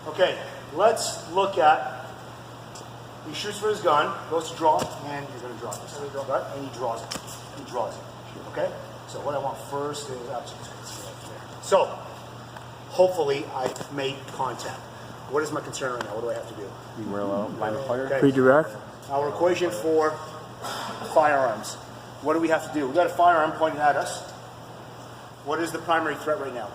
Okay, let's look at, he shoots for his gun, goes to draw, and you're going to draw this. Right? And he draws it. He draws it. Okay? So what I want first is, so, hopefully I've made contact. What is my concern right now? What do I have to do? You wear a line of fire? Okay. Redirect. Our equation for firearms. What do we have to do? We've got a firearm pointed at us. What is the primary threat right now?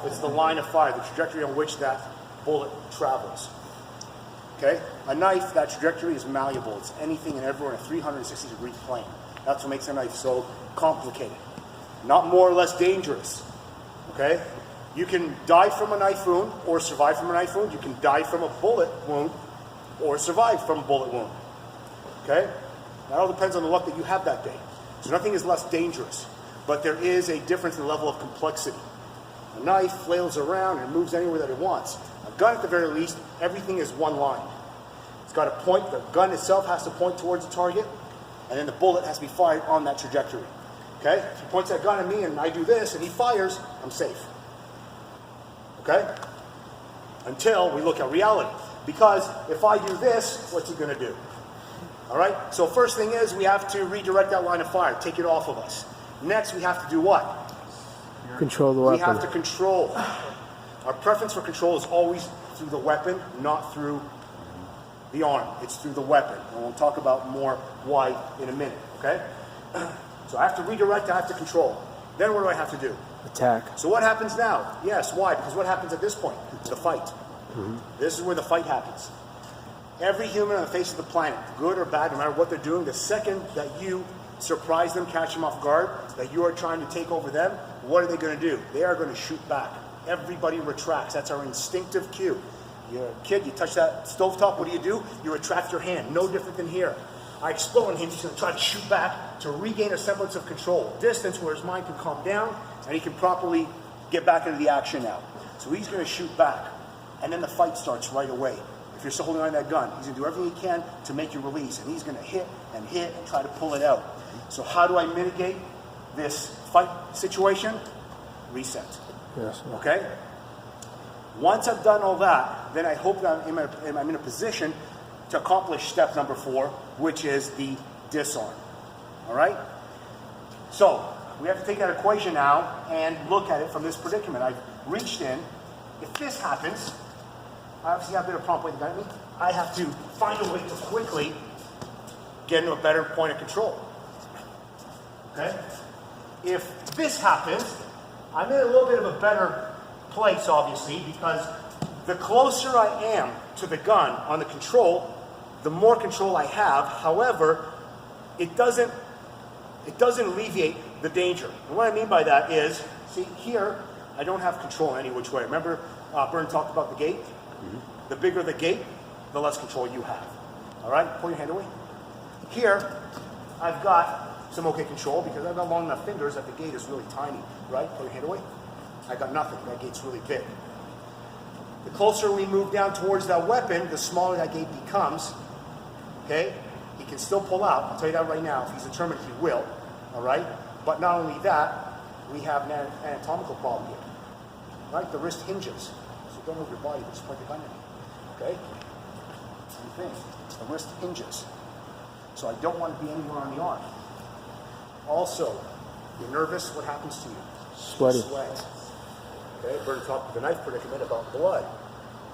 It's the line of fire, the trajectory on which that bullet travels. Okay? A knife, that trajectory is malleable. It's anything and everywhere in a 360-degree plane. That's what makes a knife so complicated. Not more or less dangerous. Okay? You can die from a knife wound or survive from a knife wound. You can die from a bullet wound or survive from a bullet wound. Okay? That all depends on the luck that you have that day. So nothing is less dangerous. But there is a difference in the level of complexity. A knife flails around and moves anywhere that it wants. A gun, at the very least, everything is one line. It's got to point, the gun itself has to point towards the target, and then the bullet has to be fired on that trajectory. Okay? If he points that gun at me and I do this and he fires, I'm safe. Okay? Until we look at reality. Because if I do this, what's he going to do? All right? So first thing is we have to redirect that line of fire, take it off of us. Next, we have to do what? Control the weapon. We have to control. Our preference for control is always through the weapon, not through the arm. It's through the weapon. And we'll talk about more why in a minute, okay? So I have to redirect, I have to control. Then what do I have to do? Attack. So what happens now? Yes, why? Because what happens at this point? The fight. This is where the fight happens. Every human on the face of the planet, good or bad, no matter what they're doing, the second that you surprise them, catch them off guard, that you are trying to take over them, what are they going to do? They are going to shoot back. Everybody retracts. That's our instinctive cue. You're a kid, you touch that stovetop, what do? You retract your hand. No different than here. I explode on him, he's going to try to shoot back to regain a semblance of control. Distance where his mind can calm down and he can properly get back into the action now. So he's going to shoot back. And then the fight starts right away. If you're still holding on to that gun, he's going to do everything he can to make you release. And he's going to hit and try to pull it out. So how do I mitigate this fight situation? Reset. Yes. Okay? Once I've done all that, then I hope that I'm in a position to accomplish step number 4, which is the disarm. All right? So we have to take that equation now and look at it from this predicament. I've reached in. If this happens, I obviously have a bit of prompt waiting at me. I have to find a way to quickly get into a better point of control. Okay? If this happens, I'm in a little bit of a better place, obviously, because the closer I am to the gun on the control, the more control I have. However, it doesn't alleviate the danger. And what I mean by that is, see here, I don't have control any which way. Remember, Bern talked about the gate? The bigger the gate, the less control you have. All right? Pull your hand away. Here, I've got some okay control because I've got long enough fingers that the gate is really tiny. Right? Pull your hand away. I got nothing. That gate's really big. The closer we move down towards that weapon, the smaller that gate becomes. Okay? He can still pull out. I'll tell you that right now. If he's determined, he will. All right? But not only that, we have an anatomical problem here. Right? The wrist hinges. So don't move your body, just point the gun at me. Okay? Same thing. The wrist hinges. So I don't want to be anywhere on the arm. Also, you're nervous, what happens to you? Sweaty. Sweat. Okay? We're going to talk with the knife predicament about blood.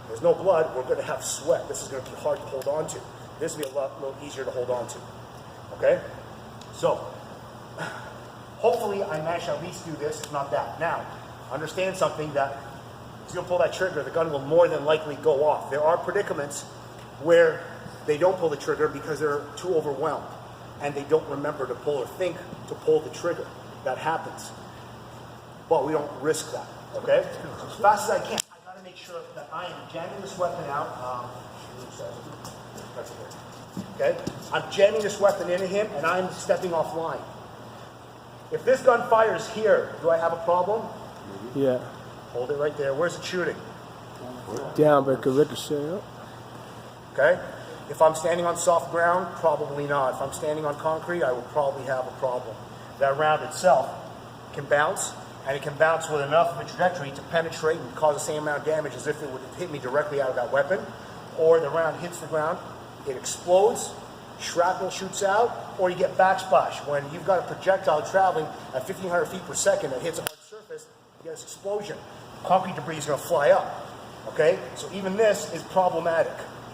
There's no blood, we're going to have sweat. This is going to be hard to hold on to. This will be a little easier to hold on to. Okay? So, hopefully I manage to at least do this, if not that. Now, understand something that he's going to pull that trigger, the gun will more than likely go off. There are predicaments where they don't pull the trigger because they're too overwhelmed and they don't remember to pull or think to pull the trigger. That happens. But we don't risk that. Okay? As fast as I can, I got to make sure that I am jamming this weapon out. That's okay. I'm jamming this weapon into him and I'm stepping offline. If this gun fires here, do I have a problem? Yeah. Hold it right there. Where's it shooting? Down, but it could ricochet up. Okay? If I'm standing on soft ground, probably not. If I'm standing on concrete, I will probably have a problem. That round itself can bounce and it can bounce with enough of a trajectory to penetrate and cause the same amount of damage as if it would hit me directly out of that weapon, or the round hits the ground, it explodes, shrapnel shoots out, or you get backsplash. When you've got a projectile traveling at 1,500 feet per second that hits a hard surface, you get this explosion. Concrete debris is going to fly up. Okay? So even this is problematic.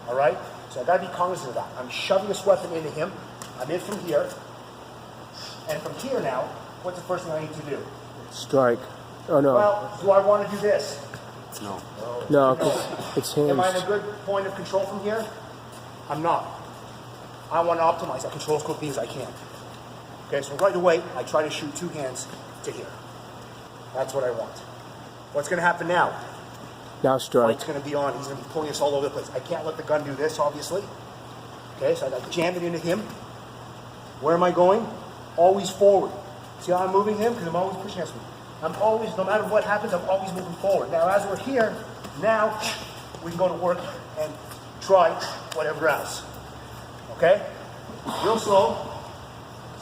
All right? So I've got to be cognizant of that. I'm shoving this weapon into him. I'm in from here. And from here now, what's the first thing I need to do? Strike. Oh, no. Well, do I want to do this? No. No, 'cause it's Am I in hinged. a good point of control from here? I'm not. I want to optimize that control as quickly as I can. Okay, so right away, I try to shoot two hands to here. That's what I want. What's going to happen now? Now strike. Light's going to be on. He's going to be pulling us all over the place. I can't let the gun do this, obviously. Okay, so I got to jam it into him. Where am I going? Always forward. See how I'm moving him? Because I'm always pushing us. I'm always, no matter what happens, I'm always moving forward. Now, as we're here, now we can go to work and try whatever else. Okay? Real slow.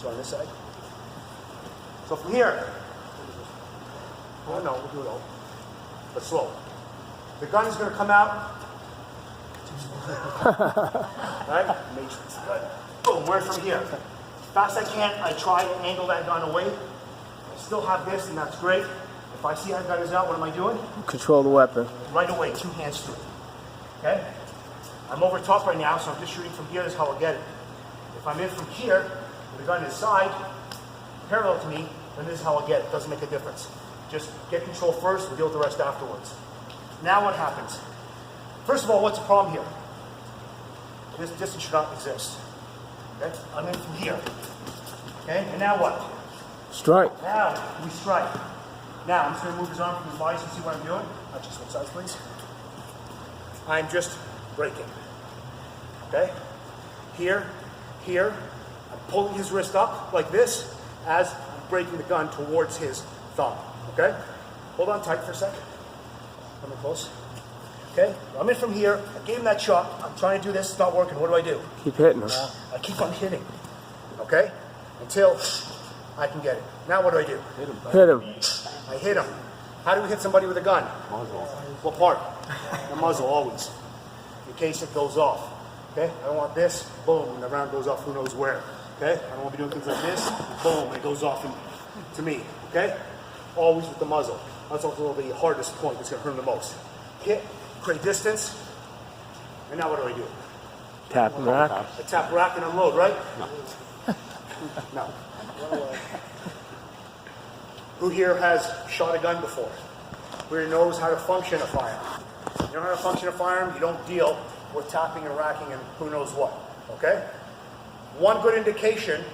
So on this side. So from here, oh no, we'll do it all. But slow. The gun is going to come out. Right? Matrix. Good. Boom, we're from here. Fast as I can, I try to angle that gun away. I still have this, and that's great. If I see that gun is out, what am I doing? Control the weapon. Right away, two hands through. Okay? I'm over top right now, so I'm just shooting from here. This is how I'll get it. If I'm in from here, with the gun inside, parallel to me, then this is how I'll get it. Doesn't make a difference. Just get control first, we'll deal with the rest afterwards. Now what happens? First of all, what's the problem here? This distance should not exist. Okay? I'm in from here. Okay? And now what? Strike. Now we strike. Now I'm just going to move his arm from his body so you see what I'm doing. Just switch sides, please. I'm just breaking. Okay? Here, here. I'm pulling his wrist up like this as I'm breaking the gun towards his thumb. Okay? Hold on tight for a sec. Come in close. Okay? I'm in from here. I gave him that shot. I'm trying to do this. It's not working. What do? Keep hitting him. I keep on hitting. Okay? Until I can get it. Now what do? Hit him. I hit him. How do we hit somebody with a gun? Muzzle. What part? The muzzle, always. In case it goes off. Okay? I don't want this. Boom. And the round goes off who knows where. Okay? I don't want to be doing things like this. Boom. And it goes off to me. Okay? Always with the muzzle. That's also the hardest point that's going to hurt him the most. Hit. Create distance. And now what do? Tap and rack. I tap rack and unload, right? No. No. Who here has shot a gun before? Who here knows how to function a firearm? You know how to function a firearm? You don't deal with tapping and racking and who knows what. Okay? One good indication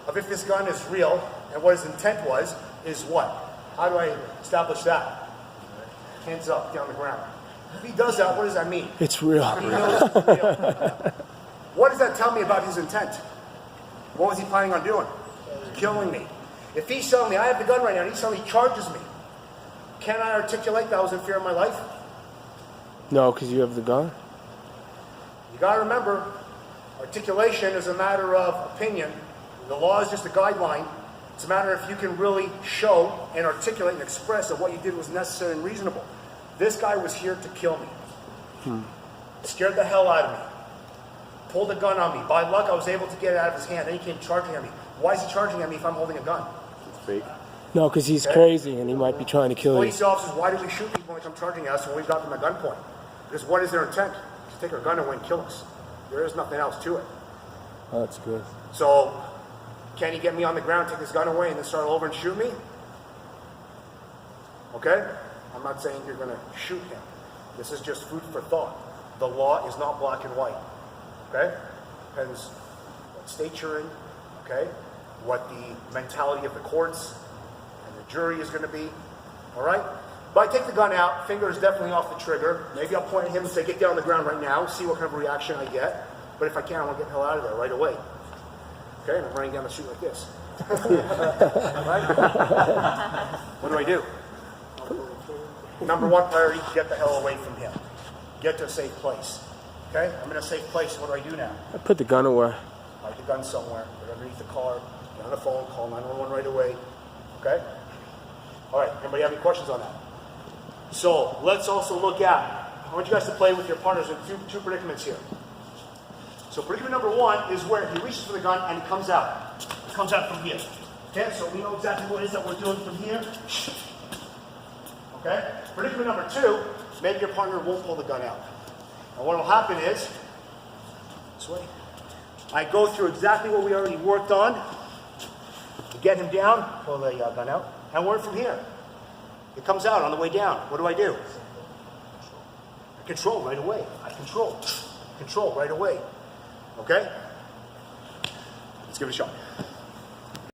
of if this gun is real and what his intent was is what? How do I establish that? Hands up, down the ground. If he does that, what does that mean? It's real. He knows it's real. What does that tell me about his intent? What was he planning on doing? Killing me. If he's telling me, I have the gun right now, and he's telling me he charges me, can I articulate that I was in fear of my life? No, because you have the gun. You got to remember, articulation is a matter of opinion. The law is just a guideline. It's a matter if you can really show and articulate and express that what you did was necessary and reasonable. This guy was here to kill me. Scared the hell out of me. Pulled a gun on me. By luck, I was able to get it out of his hand. Then he came charging at me. Why is he charging at me if I'm holding a gun? It's fake. No, because he's crazy and he might be trying to kill you. Police officers, why do we shoot people when they come charging at us when we've got them at gunpoint? Because what is their intent? To take our gun away and kill us. There is nothing else to it. Oh, that's good. So, can he get me on the ground, take his gun away, and then start all over and shoot me? Okay? I'm not saying you're going to shoot him. This is just food for thought. The law is not black and white. Okay? Depends what state you're in. Okay? What the mentality of the courts and the jury is going to be. All right? But I take the gun out, finger is definitely off the trigger. Maybe I'll point at him and say, get down on the ground right now, see what kind of reaction I get. But if I can, I want to get the hell out of there right away. Okay? And I'm running down the street like this. Right? What do I do? Number one priority, get the hell away from him. Get to a safe place. Okay? I'm in a safe place. What do I do now? I put the gun away. Hide the gun somewhere. Put it underneath the car. Get on the phone. Call 911 right away. Okay? All right, anybody have any questions on that? So let's also look at, I want you guys to play with your partners in two predicaments here. So predicament number one is where he reaches for the gun and he comes out. He comes out from here. Okay, so we know exactly what it is that we're doing from here. Okay? Predicament number two, maybe your partner won't pull the gun out. And what will happen is, this way, I go through exactly what we already worked on to get him down, pull the gun out, and we're from here. It comes out on the way down. What do? I control right away. I control right away. Okay? Let's give it a shot.